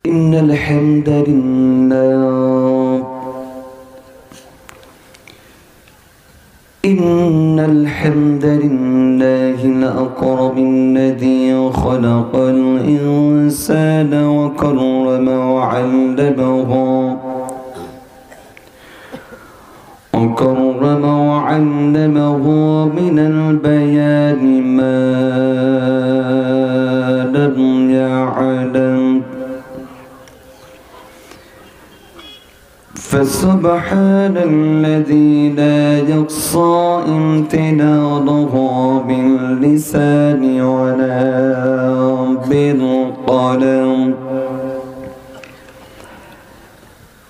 إن الحمد لله الأكرم الذي خلق الإنسان وكرم وعلمه من البيان ما لم يعلم فسبحان الذي لا يقصى امتنانه باللسان ولا بالقلم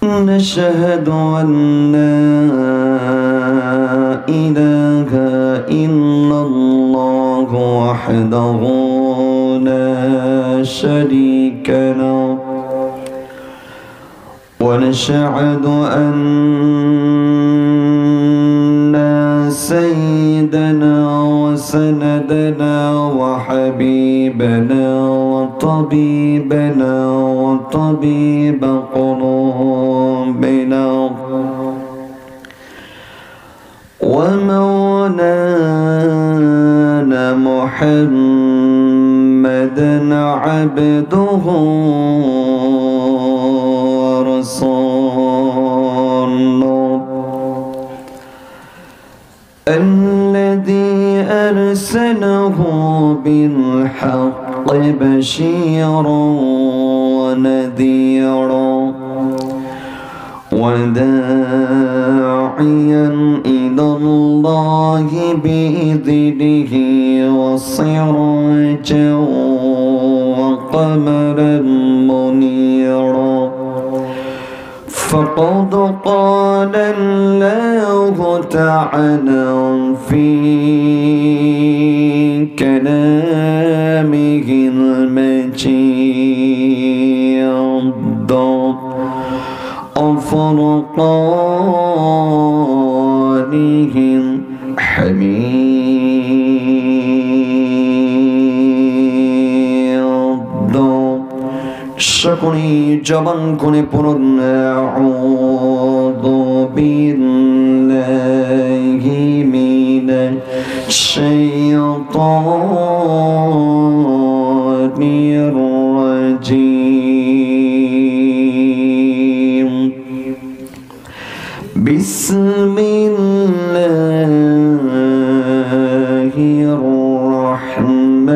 نشهد أن لا إله إلا الله وحده لا شريك له ونشهد أن سيدنا وسندنا وحبيبنا وطبيب قلوبنا ومولانا محمدا عبده ورسوله الذي أرسله بالحق بشيرا ونذيرا وداعيا إلى الله بإذنه وسراجا وقمرا منيرا فقد قال الله تعالى في كلامه المجيد وفرقانه الحميد شكري جبان كوني پرن أعوذ بالله من الشيطان الرجيم بسم الله الرحمن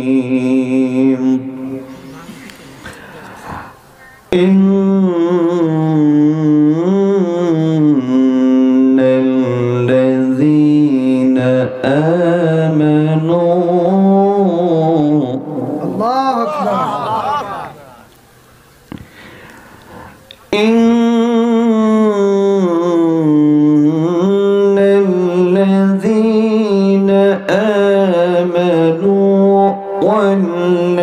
الرحيم إن الذين آمنوا الله أكبر إن الذين آمنوا والذين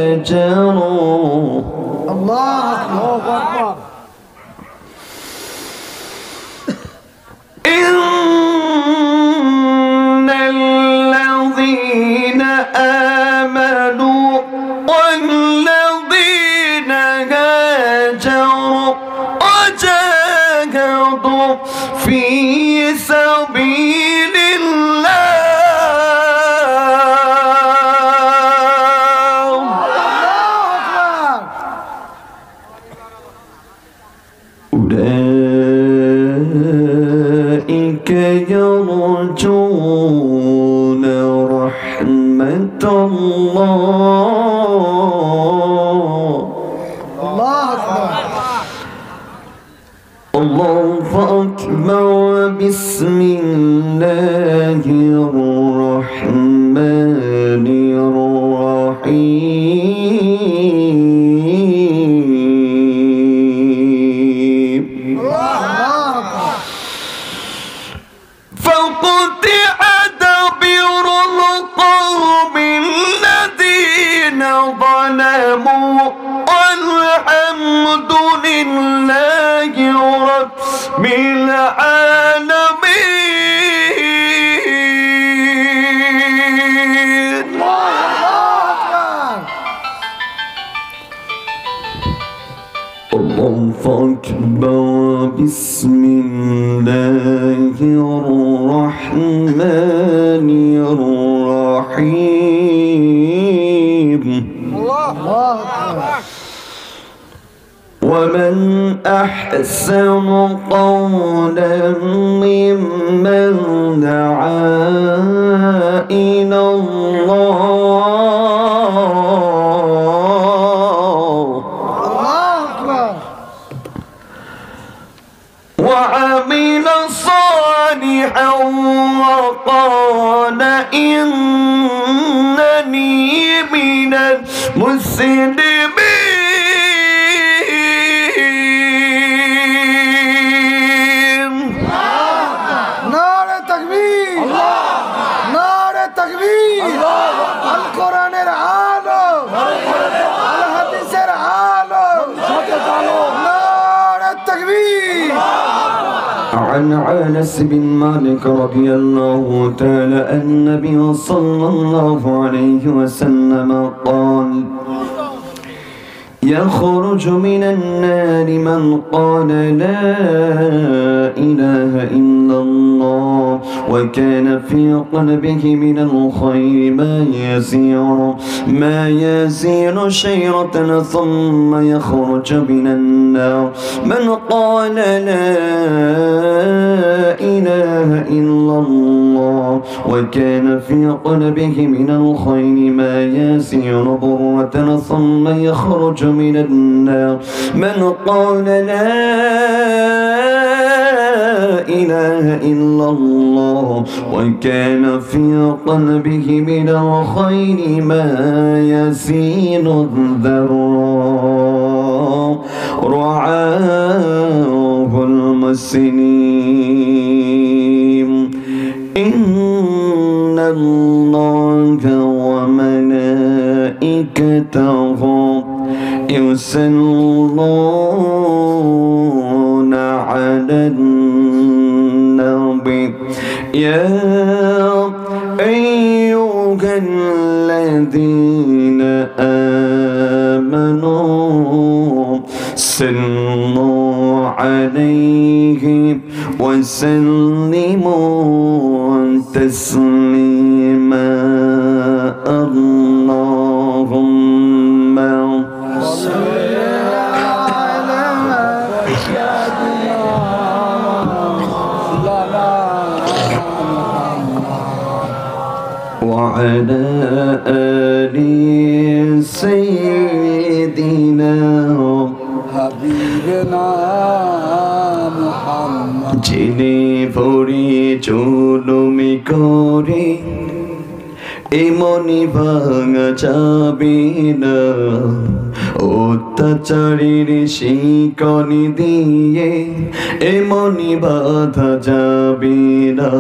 هاجروا الله أكبر إن الذين آمنوا والذين هاجروا وجاهدوا في سبيل أولئك يرجون رحمة الله الله أكبر بسم الله الرحمن الرحيم فقطع دابر القوم الذين ظلموا والحمد لله رب العالمين بسم الله الرحمن الرحيم ومن أحسن قولا ممن دعا إلى الله وعمل صالحا وقال إنني من المسلمين عن أنس بن مالك رضي الله تعالى عن النبي صلى الله عليه وسلم قال يخرج من النار من قال لا إله إلا الله وكان في قلبه من الخير ما يسير شيرة ثم يخرج من النار من قال لا إله إلا الله وكان في قلبه من الخير ما يسير برة ثم يخرج من النار من قال لا إله إلا الله وكان في قلبه من الخير ما يسيل الذرة رعاه المسلمين إن الله وملائكته يصلون على النبي يا أيها الذين آمنوا صلوا عليه وسلموا تسليما اللهم وعلى آل سيدنا حبيبنا محمد যিনি পরিচলমি করে এমনি ভাঙা যাবে না অত্যাচারীর শিকনি দিয়ে এমনি বাধা যাবে না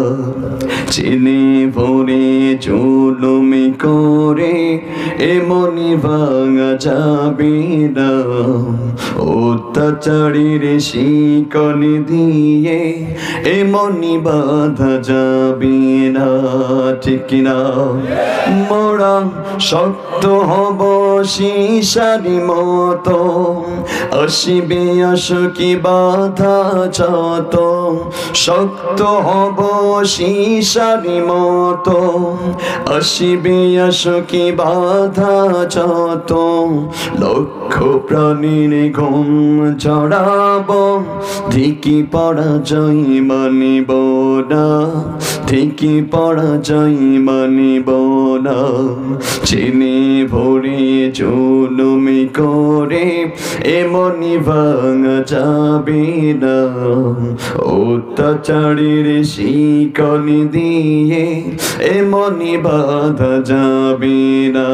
চিনি ভরে জুলুমি করে এমনি ভাঙা যাবে না অত্যাচারীর শিকনি দিয়ে এমনি বাধা যাবে না ঠিক না মোরা শক্ত হব শিশারি মতো আসিবে আসুকি বাধা যত শক্ত হব শিশারি মতো আসিবে আসুকি বাধা যত লক্ষ প্রাণীর ঘুম জড়াব ঠিকই পরাজয় মানিব না ঠিকই পরাজয় মানিব না চিনি ভরে জুলুমি করে এমনি ভাঙা যাবে না অত্যাচারীর শিকনি দিয়ে এমনি বাধা যাবে না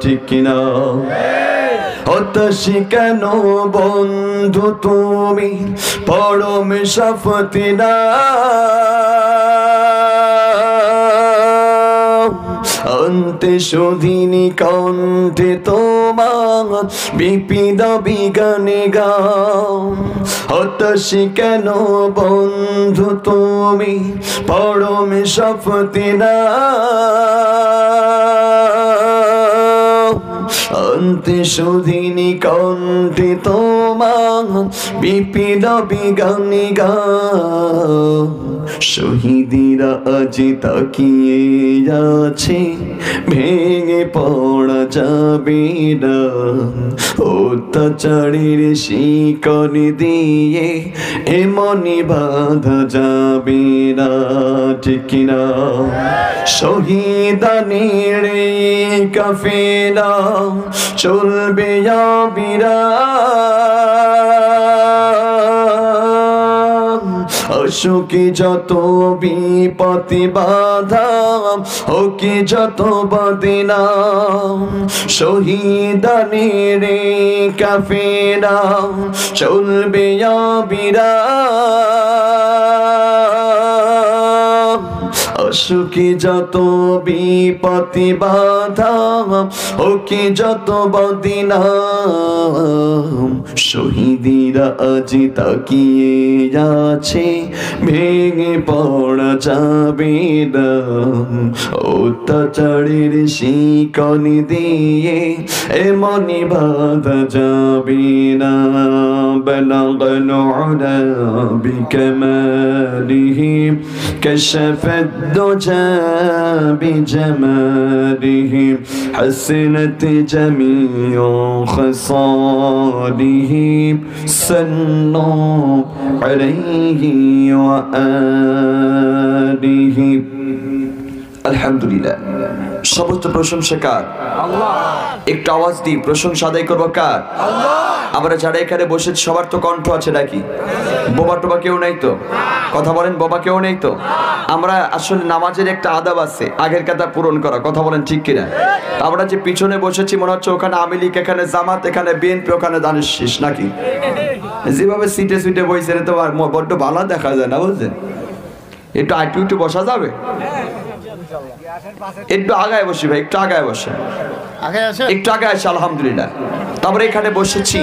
ঠিক না হতাশি কেন বন্ধু তুমি পরম শফতি না অন্তে সুদিনী কণ্ঠে তোমার বিপিন বিগানে গাও হতাশি কেন বন্ধু তুমি পরম শফতি না অন্ত সুধিনী কণ্ঠে তোমার বিপিন বিগানি গা শহীদিরা আজ তাকিয়ে আছে ভেঙে পড়া যাবে না অত্যাচারের শিকল দিয়ে এমনি বাঁধা যাবে না ঠিক কিনা শহীদানের কাফেলা চলবে আবিরা অসুখী যত বিপত্তি বাধা ওকে যত বদিনা শহীদানের কাফেলা চলবে আবিরা অসুখী যত বিপত্তি বাধা ওকে যত বদিনা শহীদিরা আজ তাকিয়ে আছে ভেঙে পড়া যাবে না অত্যাচারের শিকল দিয়ে এমনি বাঁধা যাবে না বলগল উলা বিকামালিহি كشفت الدجى بجماله حسنت جميع خصاله صلوا عليه وآله الحمد لله সমস্ত প্রশংসা কার আল্লাহ একটু আওয়াজ দিই প্রশংসা আদায় করব কার আল্লাহ আমরা যারা এখানে বসে সবার তো কণ্ঠ আছে নাকি বোবা টোবা কেউ নাই তো কথা বলেন বোবা কেউ নেই তো আমরা আসলে নামাজের একটা আদাব আছে আগের কথা পূরণ করা কথা বলেন ঠিক কিনা আমরা যে পিছনে বসেছি মনে হচ্ছে ওখানে আওয়ামী লীগ এখানে জামাত এখানে বিএনপি ওখানে দানের শীষ নাকি যেভাবে সিটে সিটে বসে তো আর বড্ড ভালো দেখা যায় না বুঝছেন একটু আইটু একটু বসা যাবে একটু আগায় বসি ভাই একটু আগায় বসে একটু আগায় আছে আলহামদুলিল্লাহ তারপরে এখানে বসেছি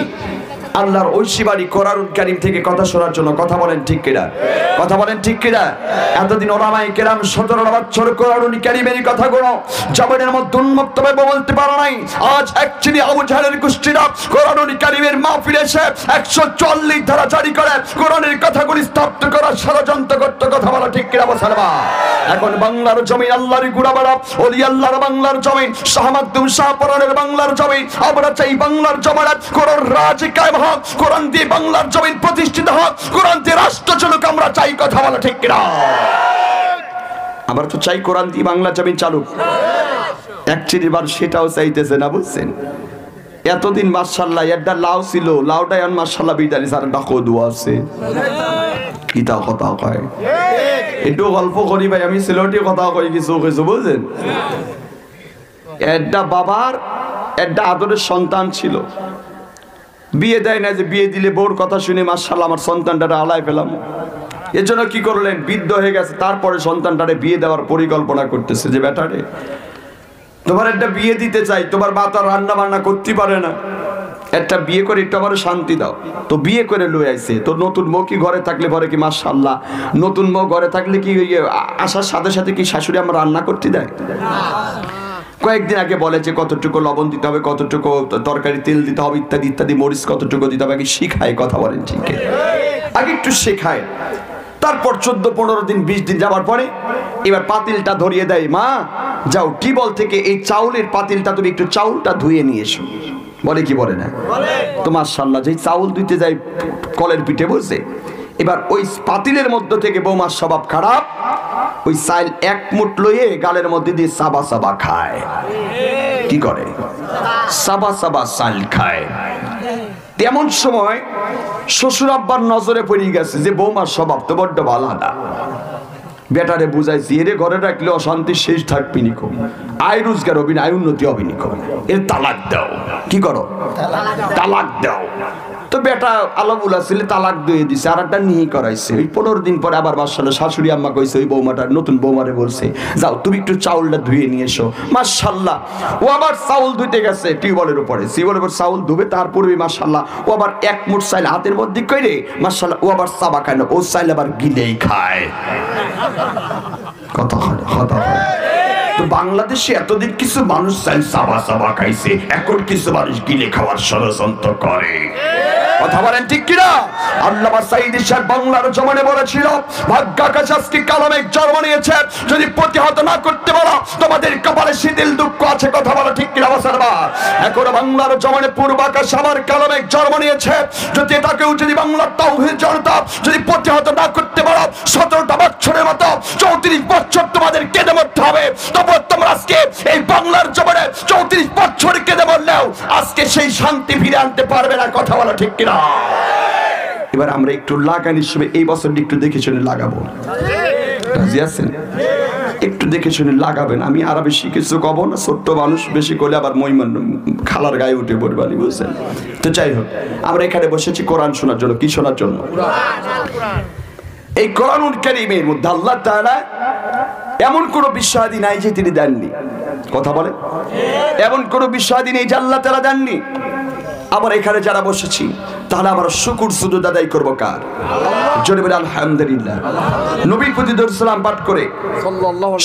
আল্লাহর ঐশী বাড়ি কোরআনুল কারীম থেকে কথা শোনার জন্য কথা বলেন ঠিক কিনা কথা বলেন ঠিক কিনা এতদিন ওলামায়ে কেরাম 17 বছর কোরআনুল কারীমের কথাগুলো জবানের মধ্যে উন্মুক্ত ভাবে বলতে পারে নাই আজ অ্যাকচুয়ালি আবু জাহেলের গোষ্ঠীরা কোরআনুল কারীমের মাহফিলে এসে 144 ধারা জারি করে কোরআনের কথাগুলি স্তব্ধ করার ষড়যন্ত্র করতে কথা বলা ঠিক কিনা মুসলমান এখন বাংলার জমি আল্লাহর গুড়াবাড়া ওলি আল্লাহর বাংলার জমি শাহ মাকদুম শাহ পরানের বাংলার জমি আমরা চাই বাংলার জমানাত কোরআন রাজ কায়েম হোক কোরআন দিয়ে বাংলার জমিন প্রতিষ্ঠিত হোক কোরআন দিয়ে রাষ্ট্র চলুক আমরা চাই কথা বলা ঠিক কিনা আমরা তো চাই কোরআন দিয়ে বাংলা জমিন চালুক অ্যাকচুয়ালি বার সেটাও চাইতেছে না বুঝছেন এতদিন মাশাআল্লাহ একটা লাউ ছিল লাউটা এখন মাশাআল্লাহ বিদারি স্যার ডাকো দোয়া আছে কিতা কথা কয় একটু গল্প করি ভাই আমি সিলেটি কথা কই কিছু কিছু বুঝছেন একটা বাবার একটা আদরের সন্তান ছিল বিয়ে দেয় না যে বিয়ে দিলে বউর কথা শুনে মাশাআল্লাহ আমার সন্তানটারে আলায় পেলাম এজন্য কি করলেন বৃদ্ধ হয়ে গেছে তারপরে সন্তানটারে বিয়ে দেওয়ার পরিকল্পনা করতেছে যে বেটারে তোমার একটা বিয়ে দিতে চাই তোমার মা তো রান্না বান্না করতে পারে না একটা বিয়ে করে একটু আমার শান্তি দাও তো বিয়ে করে লয়ে আইছে তো নতুন বউ কি ঘরে থাকলে পরে কি মাশাআল্লাহ নতুন বউ ঘরে থাকলে কি আসার সাথে সাথে কি শাশুড়ি আমার রান্না করতে দেয় কয়েকদিন আগে বলে যে কতটুকু লবণ দিতে হবে কতটুকু তরকারি তেল দিতে হবে ইত্যাদি ইত্যাদি মরিচ কতটুকু দিতে হবে আগে শিখায় কথা বলেন ঠিক আগে একটু শেখায় তারপর 14-15 দিন 20 দিন যাওয়ার পরে এবার পাতিলটা ধরিয়ে দেয় মা যাও টিবল থেকে এই চাউলের পাতিলটা তুমি একটু চাউলটা ধুয়ে নিয়ে এসো বলে কি বলে না তো মাশাআল্লাহ যেই চাউল ধুইতে যায় কলের পিঠে বসে এবার ওই পাতিলের মধ্যে থেকে বৌমার স্বভাব খারাপ ওই চাল এক মুঠ লইয়ে গালের মধ্যে দিয়ে সাবা সাবা খায় কি করে সাবা সাবা চাল খায় তেমন সময় শ্বশুর আব্বার নজরে পড়ে গেছে যে বৌমার স্বভাব তো বড্ড ভালো না বেটারে বুঝাইছি এরে ঘরে রাখলে অশান্তি শেষ থাকবি নিকো আয় রোজগার হবি না আয় উন্নতি হবি নিকো এর তালাক দাও কি করো তালাক দাও তো বেটা আলাবুলা ছেলে তালাক দিয়ে দিছে আর একটা নিয়ে করাইছে ওই 15 দিন পরে আবার মাশাআল্লাহ শাশুড়ি আম্মা কইছে ওই বৌমাটার নতুন বৌমারে বলছে যাও তুমি একটু চাউলটা ধুয়ে নিয়ে এসো মাশাআল্লাহ ও আবার চাউল ধুইতে গেছে টিউবওয়েলের উপরে টিউবওয়েলের উপর চাউল ধুবে তারপরে মাশাআল্লাহ ও আবার এক মুঠ চাল হাতের মধ্যে কইরে মাশাআল্লাহ ও আবার চাবা খায় না ও চাল আবার গিলেই খায় কথা হয় তো বাংলাদেশে এতদিন কিছু মানুষ চাবা চাবা খাইছে, এখন কিছু মানুষ গিলে খাওয়ার ষড়যন্ত্র করে। কথা বলেন ঠিক কিনা? আল্লামা সাঈদী সাহেব বাংলার জমানে বলেছিল, ভাগ্যাকাশ আজকে কালামে জন্ম নিয়েছে, যদি প্রতিহত না করতে পারো তোমাদের কপালে শিথিল দুঃখ আছে। কথা বলো ঠিক কিনা মুসলমান? এখন বাংলার জমানে পূর্বাকাশ আমার কালামে জন্ম নিয়েছে, যদি এটাকেও যদি বাংলার তাওহীদ জনতা যদি প্রতিহত না করতে পারো, 17টা বছরের মতো 34 বছর তোমাদের কেঁদে মরতে হবে। তবে তোমরা আজকে এই বাংলার জমানে 34 বছর কেঁদে মরলেও আজকে সেই শান্তি ফিরে আনতে পারবে না। কথা বলো ঠিক কিনা? এবার আমরা একটু লাগান হিসেবে এই বছরটি একটু দেখে শুনে লাগাবো, রাজি আছেন? একটু দেখে শুনে লাগাবেন। আমি আর বেশি কিছু কব না, ছোট্ট মানুষ, বেশি করলে আবার মইমান খালার গায়ে উঠে পড়বানি, বুঝছেন? তো যাই হোক, আমরা এখানে বসেছি কোরআন শোনার জন্য। কি শোনার জন্য? এই কোরআনুল কারীমের মধ্যে আল্লাহ তাআলা এমন কোন বিষয়াদি নাই যে তিনি দেননি। কথা বলে, এমন কোন বিষয়াদি নেই যে আল্লাহ তাআলা দেননি। আবার এখানে যারা বসেছি তাহলে আমরা শুকর সুজুদ আদায় করব কার? জোরে বলে আলহামদুলিল্লাহ। নবীর প্রতি দরুদ সালাম পাঠ করে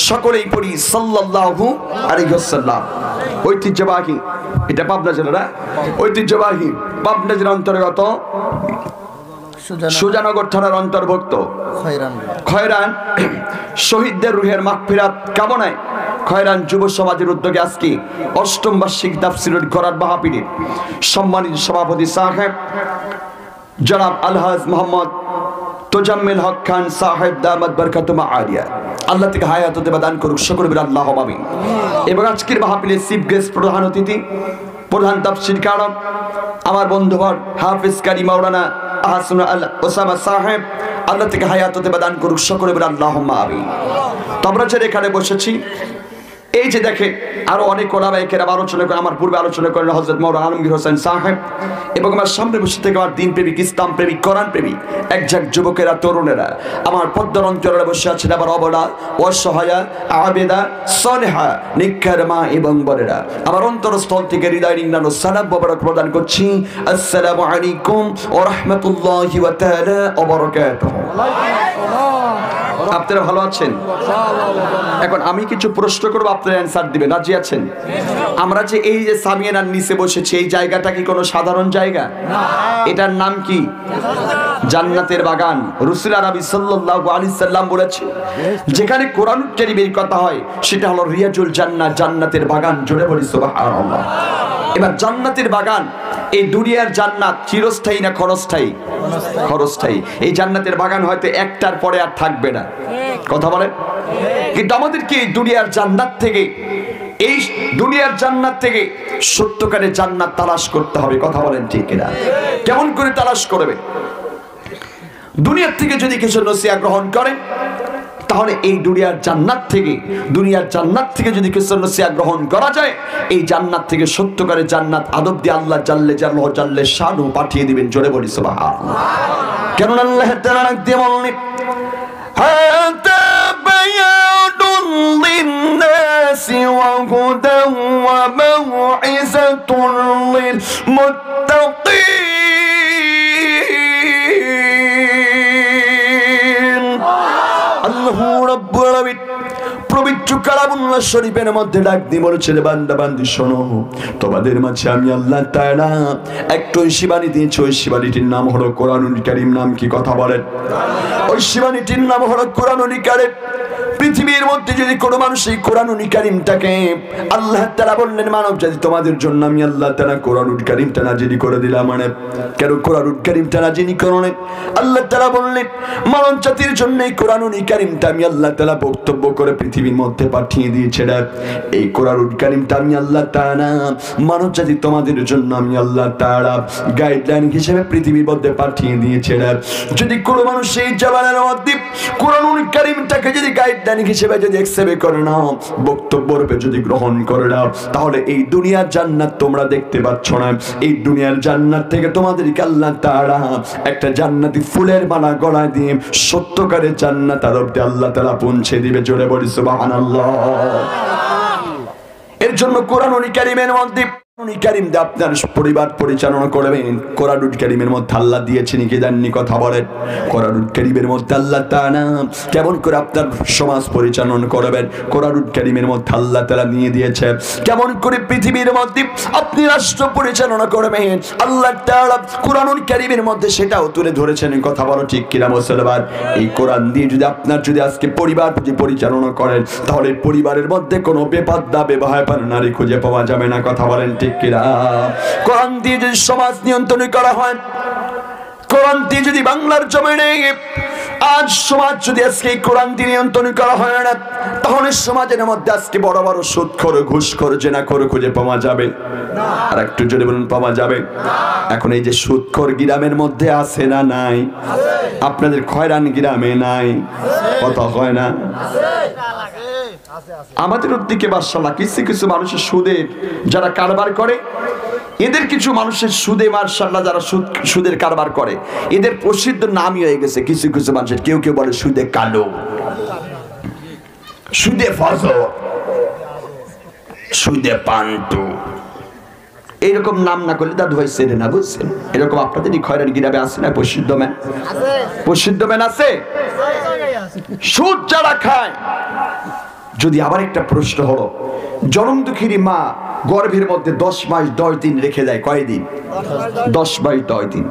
সকলেই পড়ি সাল্লাল্লাহু আলাইহি ওয়াসাল্লাম। ঐতিহ্যবাহী, এটা পাবনা জেলার ঐতিহ্যবাহী পাবনা জেলার অন্তর্গত সুজানগর থানার অন্তর্ভুক্ত খয়রান শহীদদের রুহের মাগফিরাত কামনায় খয়রান যুব সমাজের উদ্যোগে আজকে 8ম বার্ষিক তাফসীরুল কোরআন মাহফিলের সম্মানিত সভাপতি সাহেব জনাব আলহাজ মোহাম্মদ তোজাম্মেল হক খান সাহেব দামাত বরকাতুহু আলিয়া, আল্লাহ থেকে হায়াত দান করুক, সকলে বলে আল্লাহুম্মা আমিন। এবং আজকের মাহফিলের চিফ গেস্ট, প্রধান অতিথি, প্রধান তাফসীরকার আমার বন্ধুবর হাফেজ কারি মাওলানা আহসান আল ওসামা সাহেব, আল্লাহ থেকে হায়াত দান করুক, সকলে বলে আল্লাহুম্মা আমিন। তো আমরা যে এখানে বসেছি, এই যে দেখে আরো অনেক ওলামায়ে কেরাম আলোচনা করে, আমার পূর্বে আলোচনা করেন হযরত মাওলানা আলমগীর হোসেন সাহেব, এবং আমার সামনে বসে থেকে আমার দিন প্রেমিক, ইসলাম প্রেমিক, কোরআন প্রেমিক একঝাক যুবকেরা, তরুণেরা আমার পদ্মার অঞ্চলে বসে আছেন, আবার অবলা, অসহায়া, আবেদা, সলেহা, নিক্ষার মা এবং বোনেরা, আমার অন্তরস্থল থেকে হৃদয় নিংড়ানো সালাম মোবারক প্রদান করছি। আসসালামু আলাইকুম ওয়া রাহমাতুল্লাহি ওয়া তাআলা ওয়া বারাকাতুহু। আপনারা ভালো আছেন? এখন আমি কিছু প্রশ্ন করব, আপনারা অ্যানসার দিবেন, রাজি আছেন? আমরা যে এই যে সামিয়ানার নিচে বসেছি, এই জায়গাটা কি কোনো সাধারণ জায়গা না? এটার নাম কি? জান্নাতের বাগান। রাসূল আরবি সাল্লাল্লাহু আলাইহি সাল্লাম বলেছেন, যেখানে কোরআন কারীমের কথা হয় সেটা হলো রিয়াজুল জান্নাহ, জান্নাতের বাগান। জোরে বলি সুবহানাল্লাহ। এবার জান্নাতের বাগান, এই দুনিয়ার জান্নাত চিরস্থায়ী না ক্ষণস্থায়ী? ক্ষণস্থায়ী। এই জান্নাতের বাগান হয়তো একটার পরে আর থাকবে না। কথা বলেন। কিন্তু আমাদেরকে এই দুনিয়ার জান্নাত থেকে, এই দুনিয়ার জান্নাত থেকে সত্যকারের জান্নাত তালাশ করতে হবে। কথা বলেন ঠিক কিনা? কেমন করে তালাশ করবে? দুনিয়ার থেকে যদি কিছু নসিহত গ্রহণ করেন, তাহলে এই দুনিয়ার জান্নাত থেকে যদি কিছু নসিহত গ্রহণ করা যায়, এই জান্নাত থেকে সত্যকারের জান্নাত আদব দিয়ে আল্লাহ জাল্লে জালালহু জাল্লে শানু পাঠিয়ে দিবেন। জোরে বলি সুবহানাল্লাহ। কেন আল্লাহ তাআলা ডাক দিয়ে বললেন, হাতা বায়ানুল লিন্নাসি ওয়া হুদান ওয়া মাউইযাতুল লিল মুত্তাকিন। আল্লাহু রাব্বুল আলামিন পবিত্র কালামুল্লাহ শরীফের মধ্যে ডাক দিয়ে বলেছে, বান্দা বান্দি শোনো, তোমাদের মাঝে আমি আল্লাহ তাআলা একটা শিবানী দিয়েছি, ওই শিবানীটির নাম হলো কোরআনুল কারীম। নাম কি? কথা বলেন। ওই শিবানীটির নাম হলো কোরআনুল কারীম। পৃথিবীর মধ্যে যদি কোনো মানুষ এই কোরআনুল কারীমটাকে, আল্লাহ তাআলা বললেন, মানব জাতি তোমাদের জন্য আমি আল্লাহ তাআলা কোরআনুল কারীমটা নাযিল করে দিলাম। মানে কেন কোরআনুল কারীমটা নাযিল করলেন? আল্লাহ তাআলা বললেন, মানব জাতির জন্য এই কোরআনুল কারীমটা আমি আল্লাহ তাআলা বক্তব্য করে পৃথিবীর মধ্যে পাঠিয়ে দিয়েছে। এই কোরআনুল কারীমটা আমি আল্লাহ তাআলা মানব জাতি তোমাদের জন্য আমি আল্লাহ তাআলা গাইডলাইন হিসেবে পৃথিবীর মধ্যে পাঠিয়ে দিয়েছে। যদি কোনো মানুষ এই জামানার মধ্যে কোরআনুল কারীমটাকে যদি গাইডলাইন হিসেবে যদি একসেপ্ট করে নাও, বক্তব্য রূপে যদি গ্রহণ করে নাও, তাহলে এই দুনিয়ার জান্নাত তোমরা দেখতে পাচ্ছ না। এই দুনিয়ার জান্নাত থেকে তোমাদেরকে আল্লাহ তাআলা একটা জান্নাতি ফুলের মালা গলায় দিয়ে সত্যকারের জান্নাত আরবতে আল্লাহ তাআলা পৌঁছে দিবে। জোরে বলি সুবহানাল্লাহ। এর জন্য কোরআনুল কারীমের মধ্যে কারীম দিয়ে আপনার পরিবার পরিচালনা করবেন। কোরআনুল কারীমের মধ্যে আল্লাহ দিয়েছেন কি দেননি কথা বলেন। কোরআনুল কারীমের মধ্যে আল্লাহ তাআলা কেমন করে আপনার সমাজ পরিচালনা করবেন, কোরআনুল কারীমের মধ্যে আল্লাহ তাআলা নিয়ে দিয়েছে কেমন করে পৃথিবীর মধ্যে আপনি রাষ্ট্র পরিচালনা করবেন। আল্লাহ তাআলা কোরআনুল কারীমের মধ্যে সেটাও তুলে ধরেছেন কথা বলো ঠিক কিনা মুসলমান। এই কোরআন দিয়ে যদি আপনার যদি আজকে পরিবার পরিচালনা করেন, তাহলে পরিবারের মধ্যে কোনো বেপরদা বেহায়াপনা নারী খুঁজে পাওয়া যাবে না কথা বলেন ঠিক কিনা। কোরআন দিয়ে যদি সমাজ নিয়ন্ত্রণ করা হয়, কোরআন দিয়ে যদি বাংলার জমিনে আজ সমাজ যদি আজকে কোরআন দিয়ে নিয়ন্ত্রণ করা হয় না, তাহলে সমাজের মধ্যে আজকে বড় বড় সুদখোর ঘুষখোর জেনাখোর খুঁজে পাওয়া যাবে না। আর একটু যদি বলুন পাওয়া যাবে। এখন এই যে সুদখোর গ্রামের মধ্যে আছে না নাই? আপনাদের খয়রান গ্রামে নাই? কথা হয় না? আমাদের দিকে মাশাআল্লাহ কিছু কিছু মানুষের সুদের যারা কারবার করে, এদের কিছু মানুষের সুদে মাশাআল্লাহ যারা সুদের কারবার করে, এদের প্রসিদ্ধ নামই হয়ে গেছে কিছু কিছু মানুষের। কেউ কেউ বলে সুদে কালো, সুদে ফজর, সুদে পান্টু, এইরকম নাম না করলে দাদু ভাই চেনে না, বুঝছেন? এরকম আপনাদেরই খয়রান গ্রামে আছে না প্রসিদ্ধ ম্যান? প্রসিদ্ধ ম্যান আছে। সুদ যারা খায়, যদি আবার একটা প্রশ্ন হলো, জনম দুঃখিনী মা গর্ভের মধ্যে 10 মাস 10 দিন রেখে দেয়, কয়দিন? 10 মাস 10 দিন।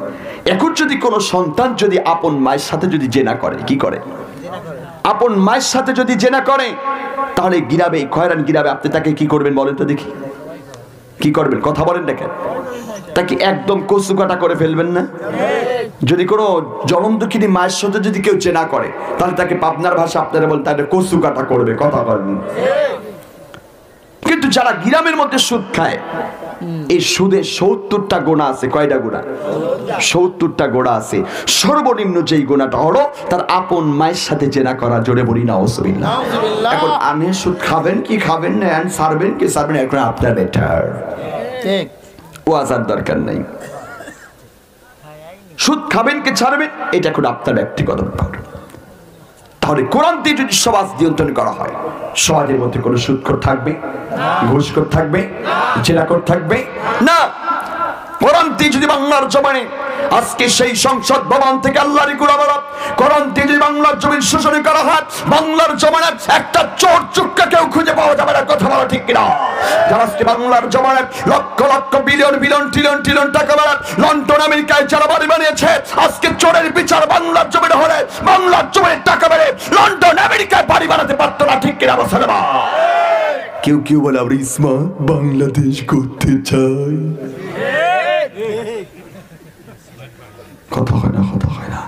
এখন যদি কোনো সন্তান যদি আপন মায়ের সাথে যদি জেনা করে, কি করে? আপন মায়ের সাথে যদি জেনা করে, তাহলে গিরাবে খয়রান গিরাবে আপনি তাকে কি করবেন বলেন তো দেখি? কি করবেন? কথা বলেন না কেন? তাকে একদম কচু কাটা করে ফেলবেন না? যদি কোনো জনম দুঃখিনী মায়ের সাথে যদি কেউ জেনা করে, তাহলে তাকে পাবনার ভাষা আপনারা বলেন তাকে কচু কাটা করবে, কথা বলেন। কিন্তু যারা গ্রামের মধ্যে সুদ খায়, এই সুদে 70টা গুনাহ আছে। কয়টা গুনাহ? 70টা গুনাহ আছে। সর্বনিম্ন যেই গুনাহটা হলো তার আপন মায়ের সাথে জেনা করা। জোরে বলি নাউজুবিল্লাহ। এখন আপনি সুদ খাবেন কি খাবেন না, এন্ড ছাড়বেন কি ছাড়বেন, এখন আপনার বেটার। ঠিক, ওয়াজার দরকার নাই। সুদ খাবেন কি ছাড়বেন, এটা এখন আপনার ব্যক্তিগত ব্যাপার। তাহলে কোরআন দিয়ে যদি সমাজ নিয়ন্ত্রণ করা হয়, সমাজের মধ্যে কোনো সুদখোর থাকবে, ঘুষখোর থাকবে, জেনাখোর থাকবে না। কোরআন দিয়ে যদি বাংলার জমিনে আজকে সেই সংসদ ভবন থেকে আল্লাহর গোলামেরা কোরআন দিয়ে যদি বাংলার জমিন শোষণ করা হয়, বাংলার জমিনে একটা চোর চুক্কা কেউ খুঁজে পাওয়া যাবে না, কথা বলা ঠিক কিনা? যারা আজকে বাংলার জমিনে lakh lakh billion billion trillion trillion টাকা লন্ডন আমেরিকায় যারা বাড়ি বানিয়েছে, আজকে চোরের বিচার বাংলার জমিনে হলে বাংলার জমিনে টাকা বেড়ে লন্ডন আমেরিকায় বাড়ি বানাতে পারতো না, ঠিক কিনা মুসলমান? কেউ কেউ বলে আমরা স্মার্ট বাংলাদেশ করতে চাই। কথা হয় না, কথা হয় না।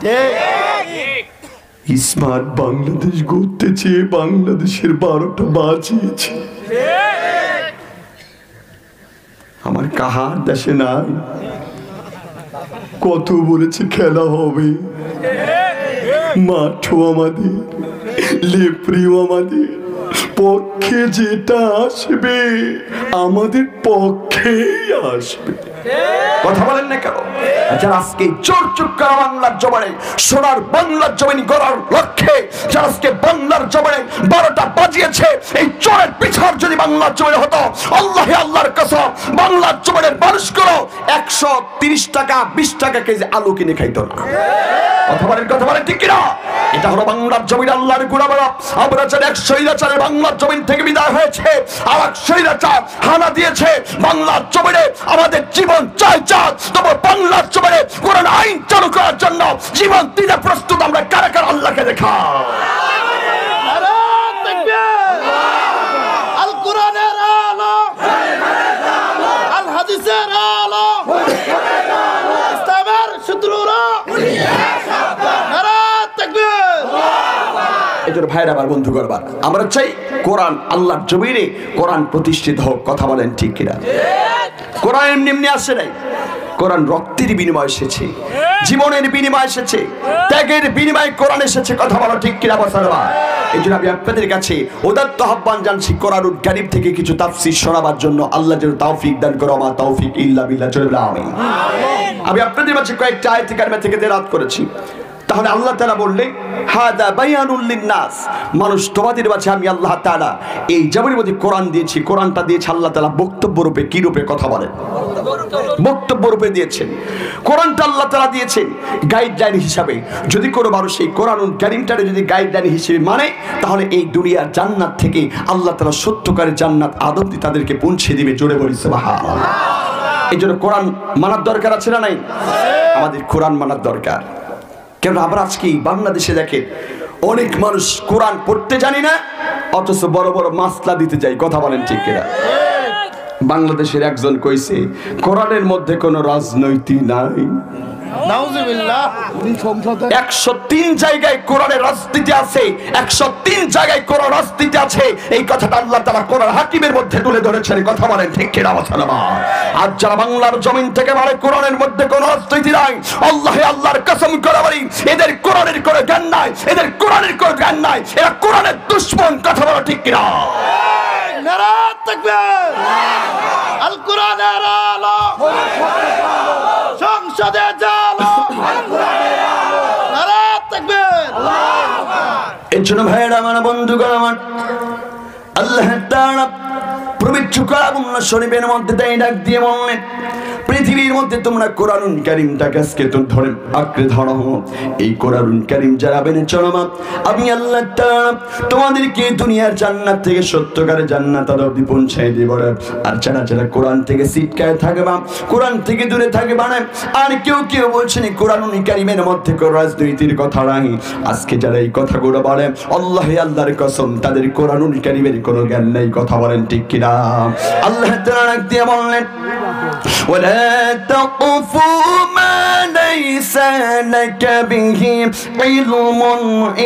স্মার্ট বাংলাদেশ করতে চেয়ে বাংলাদেশের 12টা বাজিয়েছে। আমার কাহার দেশে নাই। কত বলেছে খেলা হবে, মাঠও আমাদের, লেপ্রিও আমাদের, পক্ষে যেটা আসবে আমাদের পক্ষেই আসবে। কথা বলেন না কেন? যারা আজকে চোর চুক্কা বাংলার জমিনে সোনার বাংলার জমিন গড়ার লক্ষ্যে যারা আজকে বাংলার জমিনে 12টা বাজিয়েছে, এই চোরের পিছার যদি বাংলার জমিনে হতো, আল্লাহে আল্লাহর কসম বাংলার জমিনের মানুষগুলো 130 টাকা 20 টাকা কেজি আলু কিনে খাইতো না। কথা বলেন ঠিক কিনা? এটা হলো বাংলার জমিন আল্লাহর গোলামেরা। আমরা যারা এক স্বৈরাচারের বাংলার জমিন থেকে বিদায় হয়েছে, আর এক স্বৈরাচার হানা দিয়েছে বাংলার জমিনে, আমাদের জীবন চাই চাই, তবে বাংলার জমিনে কোরআন আইন চালু করার জন্য জীবন দিতে প্রস্তুত। আমরা কারা কারা আল্লাহকে দেখা? আল কোরআনের আলো, আল হাদিসের আলো, ইসলামের শত্রুরা এজন্য ভাইরা আমার বন্ধু করবার, আমরা চাই কোরআন আল্লাহর জমিনে কোরআন প্রতিষ্ঠিত হোক। কথা বলেন ঠিক কিনা? কোরআন এমনি এমনি আসে নাই। কোরআন রক্তের বিনিময় এসেছে, জীবনের বিনিময় এসেছে, ত্যাগের বিনিময়ে কোরআন এসেছে। কথা বলো ঠিক কিনা মুসলমান? এই জন্য আমি আপনাদের কাছে উদাত্ত আহ্বান জানছি, কোরআনুল কারীম থেকে কিছু তাফসীর শোনাবার জন্য। আল্লাহ যেন তৌফিক দান করো। মা তৌফিক ইল্লা বিল্লাহ। আমিন। আমি আপনাদের মাঝে কয়েকটা আয়াত কারিমা থেকে তেলাওয়াত করেছি। তাহলে আল্লাহ তাআলা বললেন হাদা বায়ানুল লিন্নাস, মানুষ তোমাদের মাঝে আমি আল্লাহ তাআলা এই জমির মধ্যে কোরআন দিয়েছি। কোরআনটা দিয়েছে আল্লাহ তাআলা বক্তব্য রূপে। কি রূপে? কথা বলেন। বক্তব্য রূপে দিয়েছেন। কোরআনটা আল্লাহ তাআলা দিয়েছেন গাইডলাইন হিসাবে। যদি কোনো মানুষ এই কোরআনুল কারীমটারে যদি গাইডলাইন হিসেবে মানে, তাহলে এই দুনিয়ার জান্নাত থেকে আল্লাহ তাআলা সত্যকারের জান্নাত আদম তাদেরকে পৌঁছে দিবে। জোরে বলি সুবহানাল্লাহ। এই জন্য কোরআন মানার দরকার আছে না নাই? আমাদের কোরআন মানার দরকার। কেন আমরা আজকে বাংলাদেশে দেখেন অনেক মানুষ কোরআন পড়তে জানি না, অথচ বড় বড় মাসলা দিতে যায়। কথা বলেন ঠিক কিনা? বাংলাদেশের একজন কইছে কোরআনের মধ্যে কোনো রাজনৈতিক নাই। নাউজুবিল্লাহ। 103 জায়গায় কোরআনের রাজনীতি আছে, 103 জায়গায় কোরআন রাজনীতি আছে। এই কথাটা আল্লাহ তাআলা কোরআন হাকিমের মধ্যে তুলে ধরেছেন। কথা বলেন ঠিক কিনা? আজ যারা বাংলার জমিন থেকে বলে কোরআনের মধ্যে কোনো রাজনীতি নাই, আল্লাহর কসম করে বলি এদের কোরআনের কোনো জ্ঞান নাই, এদের কোরআনের কোনো জ্ঞান নাই, এরা কোরআনের দুশমন। কথা বলো ঠিক কিনা? নারা তাকবীর। আল কোরআনের আলো সংসদে জালো। নারা তাকবীর। এর জন্য ভাইয়েরা আমার, বন্ধুগণ আমার, আল্লাহ তাআলা পবিত্র কালামুল শরীফের মধ্যে তাই ডাক দিয়ে বললেন পৃথিবীর মধ্যে তোমরা কোরআনুল কারীমটাকে আজকে তো ধরে আঁকড়ে ধরো। এই কোরআনুল কারীম যারা মেনে চলো, আমি আল্লাহ তাআলা তোমাদেরকে দুনিয়ার জান্নাত থেকে সত্যকারের জান্নাত অবধি পৌঁছায় দেব। আর যারা যারা কোরআন থেকে ছিটকায় থাকবা, কোরআন থেকে দূরে থাকবা না। আর কেউ কেউ বলছেন কোরআনুল কারীমের মধ্যে কোনো রাজনীতির কথা নাই। আজকে যারা এই কথাগুলো বলে আল্লাহর কসম তাদের কোরআনুল কারীমের কোনো জ্ঞান নাই। কথা বলেন ঠিক কিনা? আল্লাহ তাআলা ডাক দিয়ে বললেন ولا تقف ما ليس لك به علم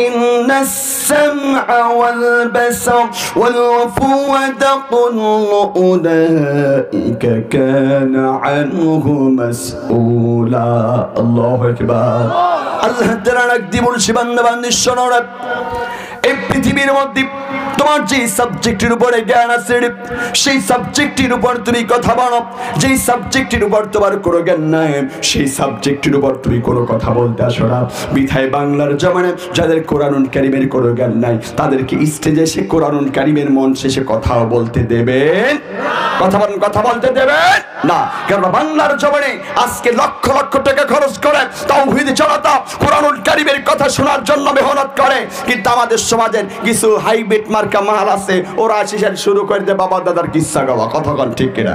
إن السمع والبصر والفؤاد كل أولئك كان عنه مسؤولا الله أكبر আল্লাহ তাআলা ডাক দিয়ে বলছে বান্দা বান্দি শোনো, এই পৃথিবীর মধ্যে তোমার যে সাবজেক্টের উপরে জ্ঞান আছে সেই সাবজেক্টের উপর তুমি কথা বলো। যেই সাবজেক্টের উপর তোমার কোনো জ্ঞান নাই সেই সাবজেক্টের উপর তুমি কোনো কথা বলতে আসো না। বিধায় বাংলার জমানে যাদের কোরআনুল কারীমের কোনো জ্ঞান নাই তাদেরকে স্টেজে এসে কোরআনুল কারীমের মঞ্চে এসে কথাও বলতে দেবেন? কথা বলতে দেবেন না। কারণ বাংলার জমানে আজকে লক্ষ লক্ষ টাকা খরচ করে তাওহীদ জনতা কোরআনুল কারীমের কথা শোনার জন্য মেহনত করে, কিন্তু আমাদের সমাজের কিছু হাইব্রিড মার্কা মাল আছে, ওরা এসে শুরু করে দেয় বাবা দাদার কিস্সা গাওয়া। কথা ঠিক কিনা?